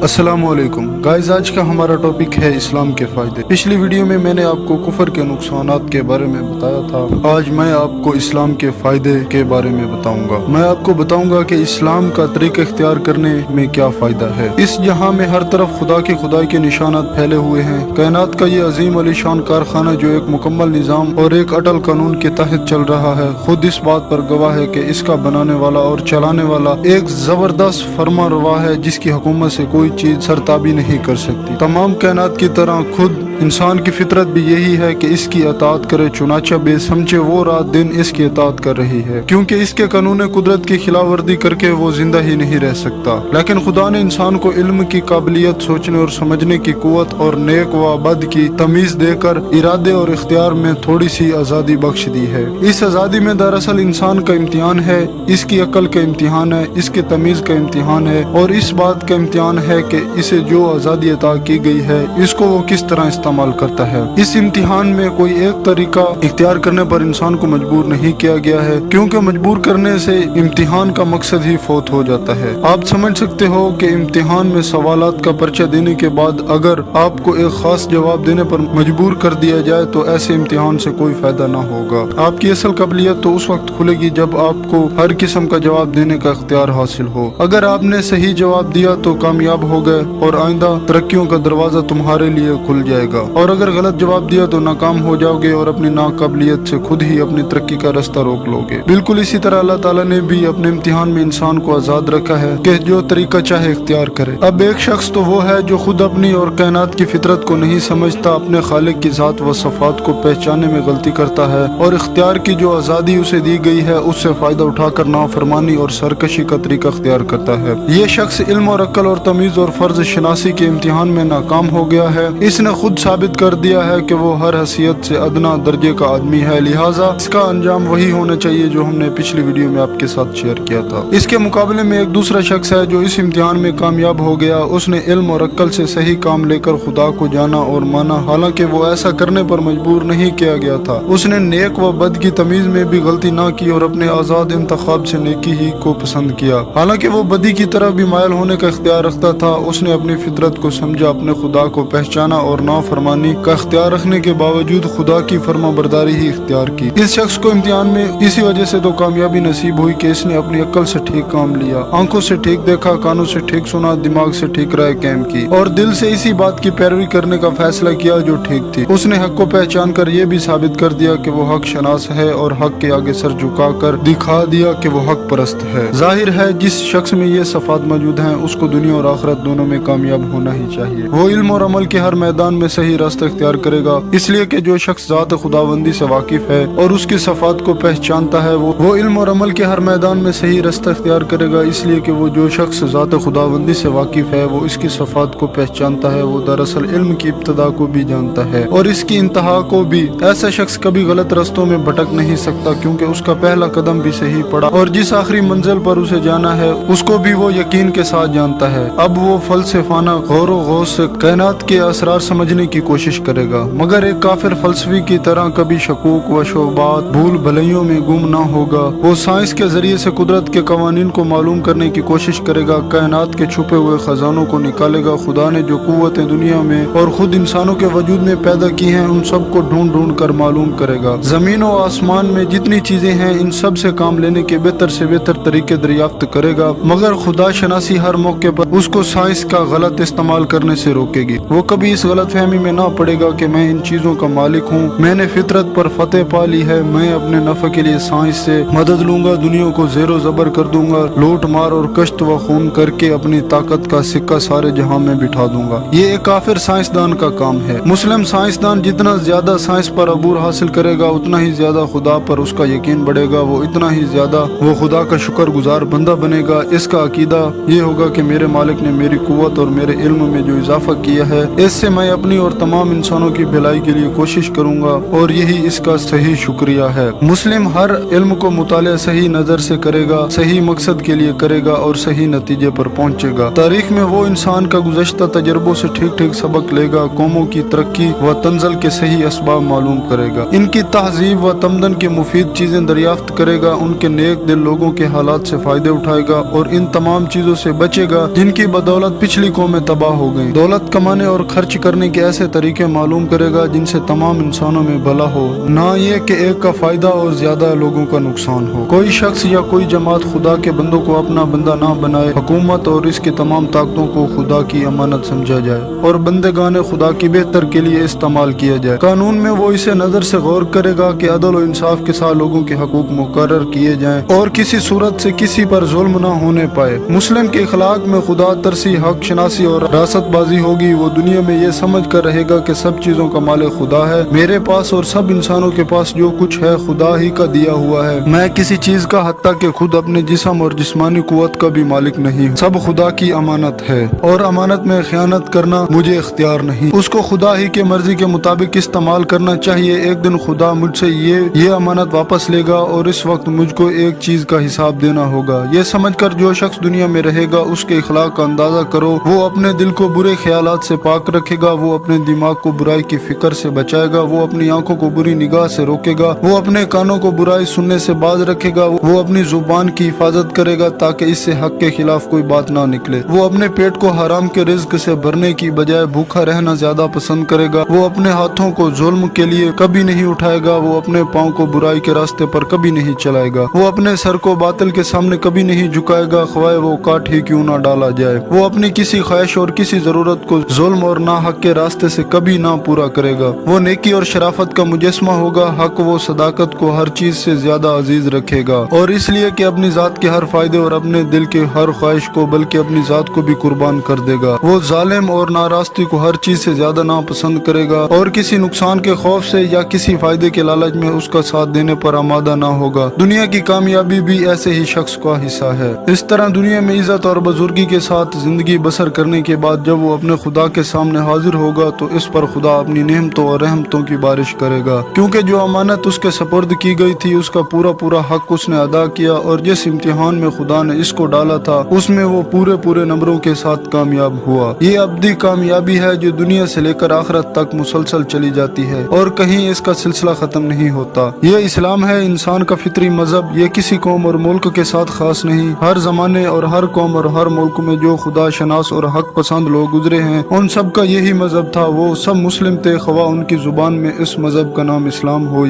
अस्सलाम वालेकुम गाइस, आज का हमारा टॉपिक है इस्लाम के फ़ायदे। पिछली वीडियो में मैंने आपको कुफर के नुकसानात के बारे में बताया था। आज मैं आपको इस्लाम के फ़ायदे के बारे में बताऊंगा। मैं आपको बताऊंगा कि इस्लाम का तरीक़ा इख्तियार करने में क्या फ़ायदा है। इस जहां में हर तरफ खुदाई के निशानात फैले हुए हैं। कायनात का ये अजीम अलीशान कारखाना जो एक मुकम्मल निज़ाम और एक अटल कानून के तहत चल रहा है, खुद इस बात पर गवाह है कि इसका बनाने वाला और चलाने वाला एक ज़बरदस्त फरमा रवा है जिसकी हुकूमत से कोई चीज सरताबी नहीं कर सकती। तमाम कायनात की तरह खुद इंसान की फितरत भी यही है कि इसकी अताअत करे, चुनाचा बेसमझे वो रात दिन इसकी अताअत कर रही है, क्योंकि इसके कानून कुदरत की खिलाफ वर्दी करके वो जिंदा ही नहीं रह सकता। लेकिन खुदा ने इंसान को इल्म की काबिलियत, सोचने और समझने की कुव्वत और नेक व बद की तमीज देकर इरादे और इख्तियार में थोड़ी सी आज़ादी बख्श दी है। इस आज़ादी में दरअसल इंसान का इम्तिहान है, इसकी अक्ल का इम्तिहान है, इसके तमीज का इम्तिहान है और इस बात का इम्तिहान है कि इसे जो आज़ादी अता की गई है इसको वो किस तरह इस्तेमाल करता है। इस इम्तिहान में कोई एक तरीका इख्तियार करने पर इंसान को मजबूर नहीं किया गया है, क्योंकि मजबूर करने से इम्तिहान का मकसद ही फौत हो जाता है। आप समझ सकते हो कि इम्तिहान में सवालात का पर्चा देने के बाद अगर आपको एक खास जवाब देने पर मजबूर कर दिया जाए तो ऐसे इम्तिहान से कोई फायदा ना होगा। आपकी असल काबिलियत तो उस वक्त खुलेगी जब आपको हर किस्म का जवाब देने का इख्तियार हासिल हो। अगर आपने सही जवाब दिया तो कामयाब हो गए और आइंदा तरक्कियों का दरवाजा तुम्हारे लिए खुल जाएगा, और अगर गलत जवाब दिया तो नाकाम हो जाओगे और अपनी नाकाबिलियत से खुद ही अपनी तरक्की का रास्ता रोक लोगे। बिल्कुल इसी तरह अल्लाह ताला ने भी अपने इम्तिहान में इंसान को आजाद रखा है कि जो तरीका चाहे इख्तियार करे। अब एक शख्स तो वो है जो खुद अपनी और कायनात की फितरत को नहीं समझता, अपने खालिक की जात व सफात को पहचानने में गलती करता है और इख्तियार की जो आज़ादी उसे दी गई है उससे फायदा उठाकर नाफरमानी और सरकशी का तरीका इख्तियार करता है। ये शख्स इल्म और अक्ल और तमीज और फर्ज शनासी के इम्तिहान में नाकाम हो गया है। इसने खुद साबित कर दिया है कि वो हर हैसियत से अदना दर्जे का आदमी है, लिहाजा इसका अंजाम वही होना चाहिए जो हमने पिछली वीडियो में आपके साथ शेयर किया था। इसके मुकाबले में एक दूसरा शख्स है जो इस इम्तिहान में कामयाब हो गया। उसने इल्म और अक्ल से सही काम लेकर खुदा को जाना और माना, हालांकि वो ऐसा करने पर मजबूर नहीं किया गया था। उसने नेक व बद की तमीज में भी गलती ना की और अपने आजाद इंतखाब से नेकी ही को पसंद किया, हालांकि वो बदी की तरफ भी मायल होने का इख्तियार रखता था। उसने अपनी फितरत को समझा, अपने खुदा को पहचाना और नाफरमानी का इख्तियार रखने के बावजूद खुदा की फर्मा बरदारी ही इख्तियार की। इस शख्स को इम्तिहान में इसी वजह से तो कामयाबी नसीब हुई कि इसने अपनी अक्ल से ठीक काम लिया, आंखों से ठीक देखा, कानों से ठीक सुना, दिमाग से ठीक राय कायम की और दिल से इसी बात की पैरवी करने का फैसला किया जो ठीक थी। उसने हक को पहचान कर यह भी साबित कर दिया कि वो हक शनास है और हक के आगे सर झुका कर दिखा दिया कि वो हक परस्त है। जाहिर है जिस शख्स में ये सफात मौजूद हैं उसको दुनिया और आखिरत दोनों में कामयाब होना ही चाहिए। वो इल्म और अमल के हर मैदान में सही रास्ता इख्तियार करेगा, इसलिए कि जो शख्स ज़ात खुदाबंदी से वाकिफ है और उसकी सफात को पहचानता है वो इल्म और अमल के हर मैदान में सही रास्ता इख्तियार करेगा, इसलिए कि वो जो शख्स ज़ात खुदाबंदी से वाकिफ है वो इसकी सफात को पहचानता है, वो दरअसल इल्म की इब्तिदा को भी जानता है और इसकी इंतहा को भी। ऐसा शख्स कभी गलत रास्तों में भटक नहीं सकता, क्योंकि उसका पहला कदम भी सही पड़ा और जिस आखिरी मंजिल पर उसे जाना है उसको भी वो यकीन के साथ जानता है। अब वो फलसफाना गौर व गौस से कायनात के असरार समझने की कोशिश करेगा, मगर एक काफिर फलसफी की तरह कभी शकूक व शोबात, भूल भलाइयों में गुम ना होगा। वो साइंस के जरिए से कुदरत के कवानीन को मालूम करने की कोशिश करेगा, कायनात के छुपे हुए खजानों को निकालेगा। खुदा ने जो कुव्वतें दुनिया में और खुद इंसानों के वजूद में पैदा की हैं उन सब को ढूंढ ढूंढ कर मालूम करेगा। जमीन और आसमान में जितनी चीजें हैं इन सब से काम लेने के बेहतर से बेहतर तरीके दरियाफ्त करेगा, मगर खुदा शनासी हर मौके पर उसको साइंस का गलत इस्तेमाल करने से रोकेगी। वो कभी इस गलत फहमी में ना पड़ेगा कि मैं इन चीजों का मालिक हूँ, मैंने फितरत पर फतेह पा ली है, मैं अपने नफे के लिए साइंस से मदद लूंगा, दुनिया को जेरो जबर कर दूंगा, लूट मार और कष्ट व खून करके अपनी ताकत का सिक्का सारे जहां में बिठा दूंगा। ये एक काफिर साइंसदान का काम है। मुस्लिम साइंसदान जितना ज्यादा साइंस पर अबूर हासिल करेगा उतना ही ज्यादा खुदा पर उसका यकीन बढ़ेगा, वो इतना ही ज्यादा वो खुदा का शुक्र गुजार बंदा बनेगा। इसका अकीदा ये होगा कि मेरे मालिक ने मेरी कुव्वत और मेरे इल्म में जो इजाफा किया है इससे मैं अपनी और तमाम इंसानों की भलाई के लिए कोशिश करूंगा और यही इसका सही शुक्रिया है। मुस्लिम हर इल्म को मुतालिया सही नजर से करेगा, सही मकसद के लिए करेगा और सही नतीजे पर पहुंचेगा। तारीख में वो इंसान का गुज़श्ता तजर्बों से ठीक ठीक सबक लेगा, कौमों की तरक्की व तंज़ल के सही असबाब मालूम करेगा, इनकी तहजीब व तमदन की मुफीद चीजें दरियाफ्त करेगा, उनके नेक दिल लोगों के हालात से फायदे उठाएगा और इन तमाम चीजों से बचेगा जिनकी बदौलत पिछली कौमें तबाह हो गई। दौलत कमाने और खर्च करने के ऐसे तरीके मालूम करेगा जिनसे तमाम इंसानों में भला हो, ना ये कि एक का फायदा और ज्यादा लोगों का नुकसान हो। कोई शख्स या कोई जमात खुदा के बंदों को अपना बंदा ना बनाए। हुकूमत और इसकी तमाम ताकतों को खुदा की अमानत समझा जाए और बंदेगाने खुदा की बेहतर के लिए इस्तेमाल किया जाए। कानून में वो इसे नजर से गौर करेगा कि अदल और इंसाफ के साथ लोगों के हकूक मुकर्रर किए जाएं और किसी सूरत से किसी पर जुल्म ना होने पाए। मुस्लिम के इखलाक में खुदा तरसी, हक शनासी और रासतबाजी होगी। वो दुनिया में ये समझ कर रहेगा कि सब चीजों का मालिक खुदा है। मेरे पास और सब इंसानों के पास जो कुछ है खुदा ही का दिया हुआ है। मैं किसी चीज का हत्ता के खुद अपने जिस्म और जिस्मानी कुव्वत का भी मालिक नहीं हूँ। सब खुदा की अमानत है और अमानत में खयानत करना मुझे इख्तियार नहीं। उसको खुदा ही के मर्जी के मुताबिक इस्तेमाल करना चाहिए। एक दिन खुदा मुझसे ये अमानत वापस लेगा और इस वक्त मुझको एक चीज का हिसाब देना होगा। ये समझकर जो शख्स दुनिया में रहेगा उसके इखलाक का अंदाजा करो। वो अपने दिल को बुरे ख्यालात से पाक रखेगा, वो अपने दिमाग को बुराई की फिक्र से बचाएगा, वो अपनी आंखों को बुरी निगाह से रोकेगा, वो अपने कानों को बुराई सुनने से बाज रखेगा, वो अपनी जुबान की हिफाजत करेगा ताकि इससे हक के खिलाफ कोई बात ना निकले। वो अपने पेट को हराम के रिज्क से भरने की बजाय भूखा रहना ज्यादा पसंद करेगा। वो अपने हाथों को जुल्म के लिए कभी नहीं उठाएगा, वो अपने पाँव को बुराई के रास्ते पर कभी नहीं चलाएगा, वो अपने सर को बातिल के सामने कभी नहीं झुकाएगा, ख्वाह वो काट ही क्यों ना डाला जाए। वो अपनी किसी ख्वाहिश और किसी जरूरत को जुल्म और ना हक के रास्ते से कभी ना पूरा करेगा। वो नेकी और शराफत का मुजस्मा होगा। हक वो सदाकत को हर चीज से ज्यादा अजीज रखेगा और इसलिए कि अपनी जात के हर फायदे और अपने दिल के हर ख्वाहिश को बल्कि अपनी जात को भी कुर्बान कर देगा। वो जालिम और नारास्ती को हर चीज से ज्यादा नापसंद करेगा और किसी नुकसान के खौफ से या किसी फायदे के लालच में उसका साथ देने पर आमादा ना होगा। दुनिया की कामयाबी भी ऐसे ही शख्स का हिस्सा है। इस तरह दुनिया में इज्जत और बुजुर्गी के साथ जिंदगी बसर करने के बाद जब वो अपने खुदा के सामने हाजिर होगा तो इस पर खुदा अपनी नेमतों और रहमतों की बारिश करेगा, क्योंकि जो अमानत उसके सपुर्द की गई थी उसका पूरा हक उसने अदा किया और जिस इम्तिहान में खुदा ने इसको डाला था उसमें वो पूरे नंबरों के साथ कामयाब हुआ। ये अब्दी कामयाबी है जो दुनिया से लेकर आखिरत तक मुसलसल चली जाती है और कहीं इसका सिलसिला खत्म नहीं होता। ये इस्लाम है, इंसान का फितरी मजहब। ये किसी कौम और मुल्क के साथ खास नहीं। हर जमाने और हर कौम और हर मुल्क में जो खुदा शनास और हक पसंद लोग गुजरे हैं उन सब का यही मजहब था। वो सब मुस्लिम थे, ख्वाह उनकी जुबान में इस मजहब का नाम इस्लाम हो